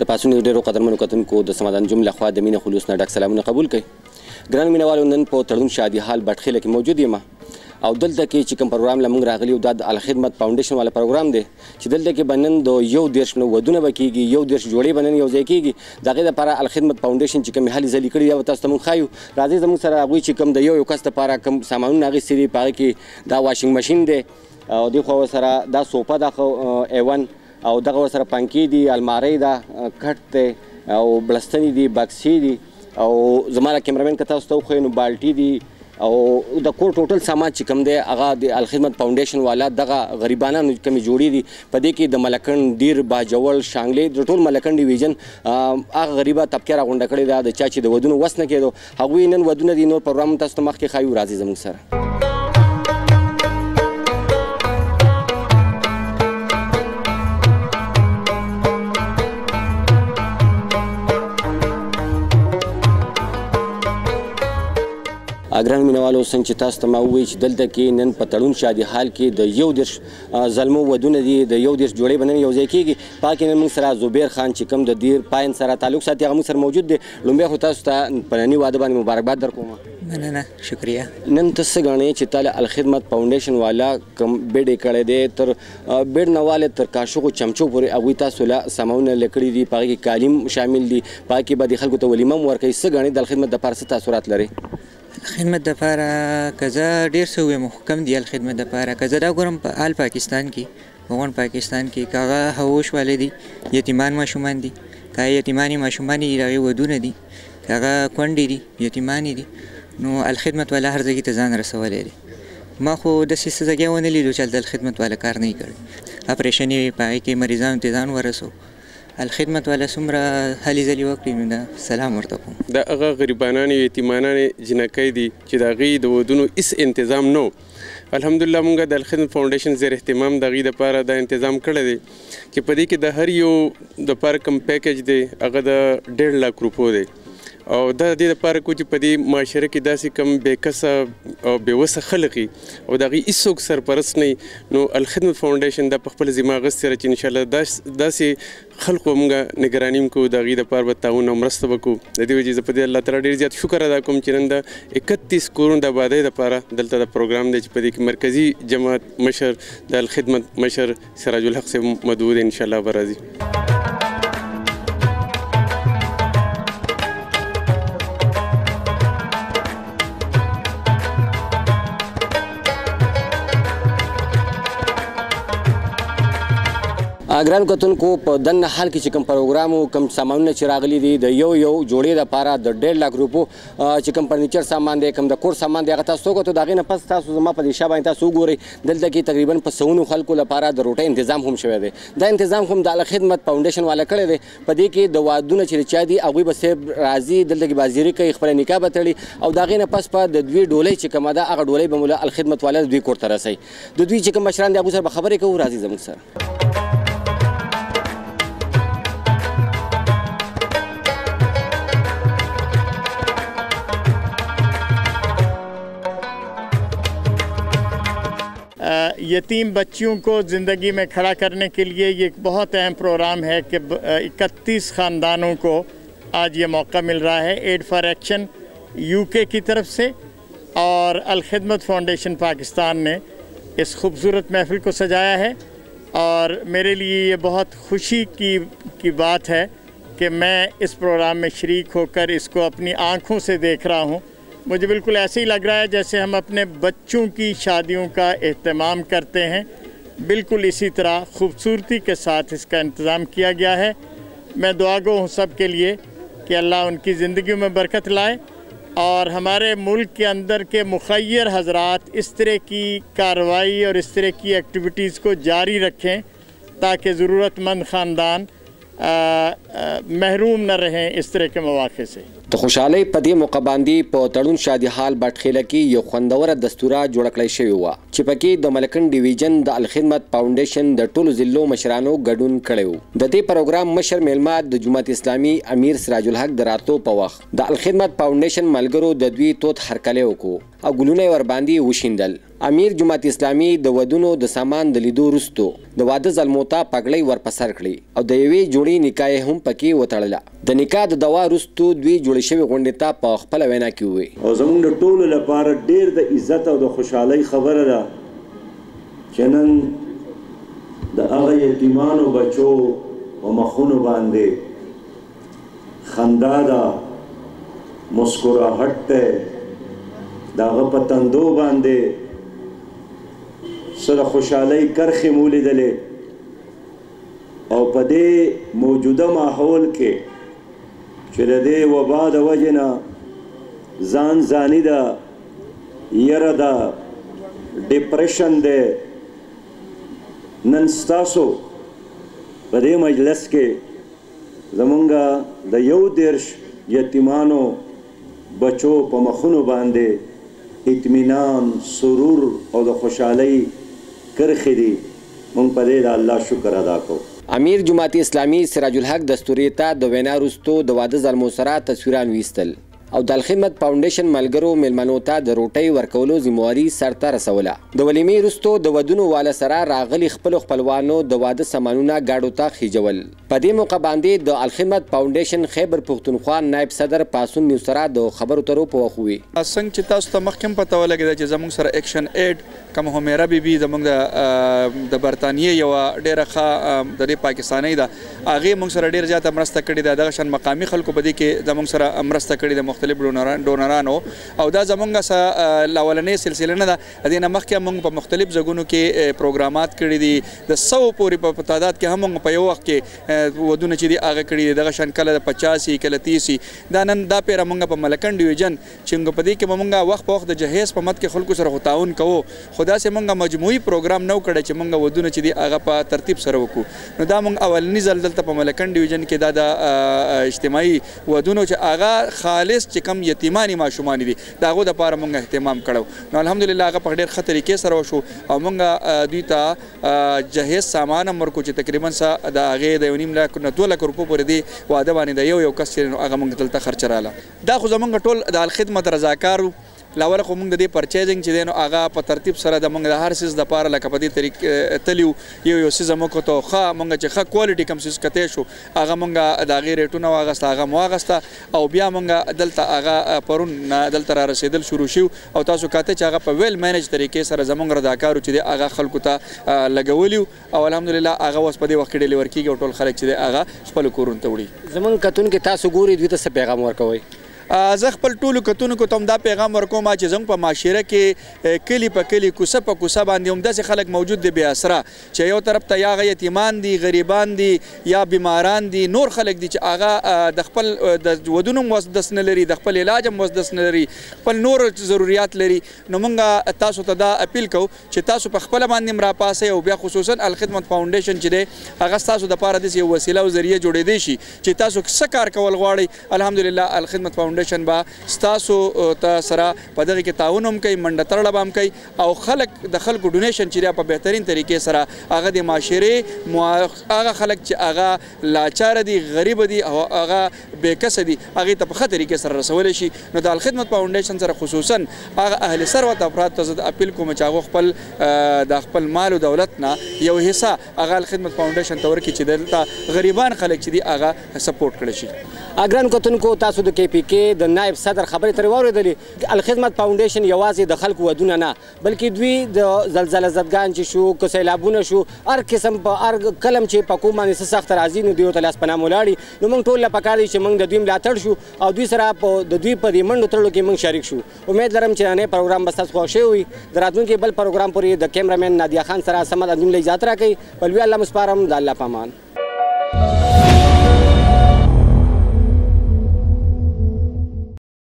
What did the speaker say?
د پاسون ډیرو قدرمنو کتونکو د سمادان جمله خوا د مینه خلوص نه ډک سلامونه قبول کړئ. ګران مینوالو، نن په تړون شادي حال بټخیله کې موجود یم او دلته کې چې کوم پروګرام لمونږ راغلی او دا د الخدمت فاونډیشن والا پروګرام دی چې دلته کې بنن د یو دیرش ودونه به کېږي، یو دیرش جوړې بنن یو ځای کېږي. د هغې دپاره الخدمت فاونډیشن چې کومې هلې ځلې کړي یا تاسو ته موږ ښایو. راځئ زموږ سره هغوی چې کوم د یو کس دپاره کوم سامانونه اخیستي دي په هغې کې دا واشنګ مشین دی او دې خوا ورسره دا صوفه ده ایون او دغه ورسره پنکې دي، المارۍ ده، کټ دی او بلستنې دي، بکسې دي او زما کیمرامین که تاسو ته وښیو نو بالټي دي او د کور ټوټل سامان چې کوم دی هغه د الخدمت فاونډیشن والا دغه غریبانو کومې جوړې دي. په دې کې د ملکنډ، ډیر، باجوړ، شانګلې د ټول ملکنډ ډیویژن هغه غریبه طبقه راغونډه کړې ده د چا چې د ودونو وس نه کېدو. هغوی نن ودونه دي. نور پروګرام تاسو ته مخکې ښایو. راځئ زموږ سره. ګران مینوالو، څنګه چې تاسو ته ما ووایي چې دلته کې نن په تړون شادي حال کې د یو دیرش زلمو ودونه دي، د یو دیرش جوړې به نن یو ځای کېږي. په هغه کې نن موږ سره زبیر خان چې کوم د دیر پاین سره تعلق ساتي هغه موږ سره موجود دی. لومبی خو تاسو ته په ننني واده باندې مبارکباد درکوم. مننه، شکریه. نن ته څه ګڼې چې تا له الخدمت فاونډیشن والا کوم بیډ یې کړی دی، تر بیډ نه والې تر کاشوغو چمچو پورې هغوی تاسو له سامانونه لیکلي دي، په هغې کې کالیم شامل دي، په هغې کې به د خلکو ته ولیمه هم ورکوي. څه ګڼې د الخدمت دپاره څه تاثرات لري؟ خدمت دپاره که زه ډېر څه ووایم خو کم دي. الخدمت دپاره که زه دا ګورم په آل پاکستان کې، افغان پاکستان کې، که هغه هوش والے دي، یتیمان ماشومان دي، که یتیمانې ماشومان دي د هغې ودونه دي، که هغه کونډې دي، یتیمانې دي، نو الخدمت والا هر ځای ته ځان رسولی دی. ما خو داسې څه ځای ونه لیدو چې هلته الخدمت والا کار نه یې کړی. اپریشن یې په هغې کې مریضانو ته ځان ورسو. الخدمت والا څومره هلې ځلې وکړي نو دا سلام ورته کوم. دا هغه غریبانانې یتیمانانې جنکۍ دي چې د هغې د ودونو هېڅ انتظام نه و. الحمدلله مونږ د الخدمت فاونډیشن زیر اهتمام د هغې دپاره دا انتظام کړی دی چې په دې کې د هر یو دپاره کوم پیکج دی هغه د 1.5 لک روپو دی او دا د دې دپاره کو چې په دې معاشره کې داسې کم بېکسه او بېوسه خلق وي او د هغې هېڅوک سرپرست نه وي، نو الخدمت فاونډیشن دا په خپله ذمه اخیستې ده چې انشاءالله داسې خلقو مونږ نګراني هم کوو، د هغې دپاره به تعاون او مرسته به کوو. د دې وجې زه په دې الله تعالی ډېر زیات شکر ادا کوم چې نن د 31 کورونو د آبادۍ دپاره دلته د پروګرام دی چې په دې کې مرکزي جماعت مشر د الخدمت مشر سراج الحق صاحب مدعو دی، انشاءالله به راځي. ګران کتونکو، په دننه حال کې چې کوم پروګرام او کوم سامانونه چې راغلي دي د یو جوړې دپاره د 1.5 لک روپو چې کوم فرنیچر سامان دی، کوم د کور سامان دی، هغه تاسو وکتو. د هغې نه پس تاسو زما په دې شا باندې تاسو وګورئ دلته کې تقریبا په سوونو خلکو لپاره د روټۍ انتظام هم شوی دی. دا انتظام هم د الخدمت فاونډیشن والا کړی دی. په دې کې د وادونه چې چا دي هغوی به صاحب راځي دلته کې بازیري کوي، خپله نکاح به تړي او د هغې نه پس په د دوی ډولۍ چې کومه ده هغه ډولۍ به مو له الخدمت والا دوی کور ته رسوي. د دوی چې کوم مشران دي هغوی سره به خبرې کوو. راځي زموږ سره. यतीम बच्चियों को ज़िंदगी में खड़ा करने के लिए ये एक बहुत अहम प्रोग्राम है कि 31 ख़ानदानों को आज ये मौका मिल रहा है एड फॉर एक्शन यूके की तरफ से और अलखिदमत फाउंडेशन पाकिस्तान ने इस खूबसूरत महफिल को सजाया है और मेरे लिए ये बहुत खुशी की बात है कि मैं इस प्रोग्राम में शरीक होकर इसको अपनी आँखों से देख रहा हूँ. मुझे बिल्कुल ऐसे ही लग रहा है जैसे हम अपने बच्चों की शादियों का एहतमाम करते हैं, बिल्कुल इसी तरह खूबसूरती के साथ इसका इंतज़ाम किया गया है. मैं दुआगो हूँ सब के लिए कि अल्लाह उनकी ज़िंदगी में बरकत लाए और हमारे मुल्क के अंदर के मुखय्यर हज़रात इस तरह की कार्रवाई और इस तरह की एक्टिविटीज़ को जारी रखें ताकि ज़रूरतमंद ख़ानदान محروم न रहें इस तरह के मौके से. د خوشحالۍ په دې موقع باندې په تړون شادي حال بټخیله کې یو خوندوره دستوره جوړه کړې شوې وه چې پکې د ملکنډ ډیویژن د الخدمت فاونډیشن د ټولو ضلعو مشرانو ګډون کړی و. د دې پروګرام مشر میلمه د جماعت اسلامي امیر سراج الحق د راتلو په وخت د الخدمت فاونډیشن ملګرو د دوی تود هرکلی وکړو او ګلونه یې ورباندې وشیندل. امیر جماعت اسلامي د ودونو د سامان د لیدو وروستو د واده زلمو ته پګړۍ ورپسر کړې او د یوې جوړې نکاح یې هم پکې وتړله. د نکاح د دوا وروستو دوی جوړې شوې غونډې ته په خپله وینا کې وویل او زموږ د ټولو لپاره ډېر د عزت او د خوشحالۍ خبره ده چې نن د هغه یتیمانو بچو په مخونو باندې خندا ده، مسکراهټ دی، د هغه په تندو باندې څه د خوشحالۍ کرښې مو لیدلې او په دې موجوده ماحول کې چې د دې وبا د وجې نه ځان ځاني ده، یره ده، ډپریشن دی. نن ستاسو په دې مجلس کې زمونږ د 11 یتیمانو بچو په مخونو باندې اطمینان، سرور او د خوشحالۍ کرښې دي. مونږ په دې د الله شکر ادا کوو. امیر جماعت اسلامي سراج الحق دستوري ته د وینا وروستو د واده زلمو سره تصویران ویستل او د الخدمت فاونډیشن ملګرو میلمنو ته د روټۍ ورکولو ذمواري سرته رسوله. د ولیمې وروستو د ودونو واله سره راغلي خپلو خپلوانو د واده سامانونه ګاډو ته خیجول. په دې موقع باندې د الخدمت فاونډیشن خیبر پښتونخوا نائب صدر پاسون میو سره د خبرو اترو په وخت وویل څنګه چې تاسو ته مخکې پته ولګېده چې زموږ سره ایکشن ایډ کوم همیره بیبي زموږ د برطانیې یوه ډېره ښه د دې پاکستانۍ ده، هغې موږ سره ډېر زیاته مرسته کړې ده. دغه شان مقامي خلکو په دې کې زموږ سره مرسته کړې ده، مختلف ډونرانو. او دا زموږ اولنۍ سلسله نه ده، د دې نه مخکې موږ په مختلف ځایونو کې پروګرامات کړي دي. د 100 پورې په تعداد کې هم موږ په یو وخت کې ودونه چې دي هغه کړي دي. دغه شان کله د 50 کله 30 دا نن دا پیره موږ په ملکن ډیویژن چې موږ په دې کې موږ وخت په وخت د جهیز په مد کې خلکو سره تعاون کوو، خو داسې موږ مجموعي پروګرام نه کړی چې موږ ودونه چې دي هغه په ترتیب سره وکړو. نو دا موږ اولنی ځل دلته په ملکن ډیویژن کې دا د اجتماعي ودونو چې هغه خالص چې کم یتیمانی ماشومان دي د هغو دپاره موږ اهتمام کړو. نو الحمدلله هغه په ډېر ښه طریقې سره وشو او موږ دوی ته جهیز سامان هم ورکړو چې تقریبا د هغې د 1.5 لک نه 2 لک روپو پورې دې واده باندې د یو کس چې هغه موږ دلته خرچه راله. دا خو زموږ ټول د الخدمت رضاکارو لاول خو موږ د دې پرچیزنګ چې دی نو هغه په ترتیب سره د موږ د هر څیز دپاره لکه په دې طریقې تلي یو څیز موږ ته ښه موږ چې ښه کوالټي کوم څیز کتی شو هغه موږ د هغې ریټونه واغسته، هغه مو واغسته او بیا موږ دلته هغه پرون دلته را رسېدل شروع شو او تاسو کاته چې هغه په ویل مینج طریقې سره زموږ رضاکارو چې دی هغه خلکو ته لګولي او الحمدلله هغه اوس په دې وخت کې ډیلیور کېږي او ټول خلک چې دی هغه خپلو کورونو ته وړي. زموږ کتونکي تاسو ګورئ دوی ته څه پیغام ورکوئ؟ زه خپل ټولو کتونکو ته هم دا پیغام ورکوم چې زموږ په معاشره کې کلي په کلي کوڅه په کوڅه باندې همداسې خلک موجود دي بې اسره چې یو طرف ته یا هغه یتیمان دي، غریبان دي یا بیماران دي، نور خلک دي چې هغه د خپل د ودونو هم وسدس نه لري، د خپل علاج هم وسدس نه لري، خپل نور ضروریات لري. نو موږ تاسو ته دا اپیل کوو چې تاسو په خپله باندې هم راپاسئ او بیا خصوصا الخدمت فاونډیشن چې دی هغه ستاسو دپاره داسې یو وسیله او ذریعه جوړېدی شي چې تاسو څه کار کول غواړئ الحمدلله الخدمت فاونډیشن به ستاسو ته سره په دغه کې تعاون هم کوي، منډه تړله به هم کوي او خلک د خلکو ډونیشن چې دی په بهترین طریقې سره هغه د معاشرې هغه خلک چې هغه لاچاره دي، غریبه دي او هغه بېکسه دي هغې ته په ښه طریقې سره رسولی شي. نو د الخدمت فاونډیشن سره خصوصا هغه اهل ثروت افراد ته زه اپیل کوم چې هغه د خپل مال او دولت نه یو حصه هغه الخدمت فاونډیشن ته ورکړي چې دلته غریبان خلک چې دي هغه سپورټ کړی شي. ګرانو کتونکو تاسو د KPK د نائب صدر خبرې ترې واورېدلې. الخدمت فاونډیشن یوازې د خلکو ودونه نه بلکې دوی د زلزله زدګان چې شو که سیلابونه شو هر قسم په هر کلم چې په کوم باندې څه سخت راځي نو دوی ورته لاس پناه ولاړي. نو موږ ټول له پکار دی چې موږ د دوی ملاتړ شو او دوی سره د دوی په دې منډو تړلو کې موږ شریک شو. امید لرم چې نن پروګرام به ستاسو خوښ شوی وي. د راتلونکي بل پروګرام پورې د کیمرامین نادیه خان سره سمد انجم له اجازه راکوي. بل وی الله مسپارم د الله پامان.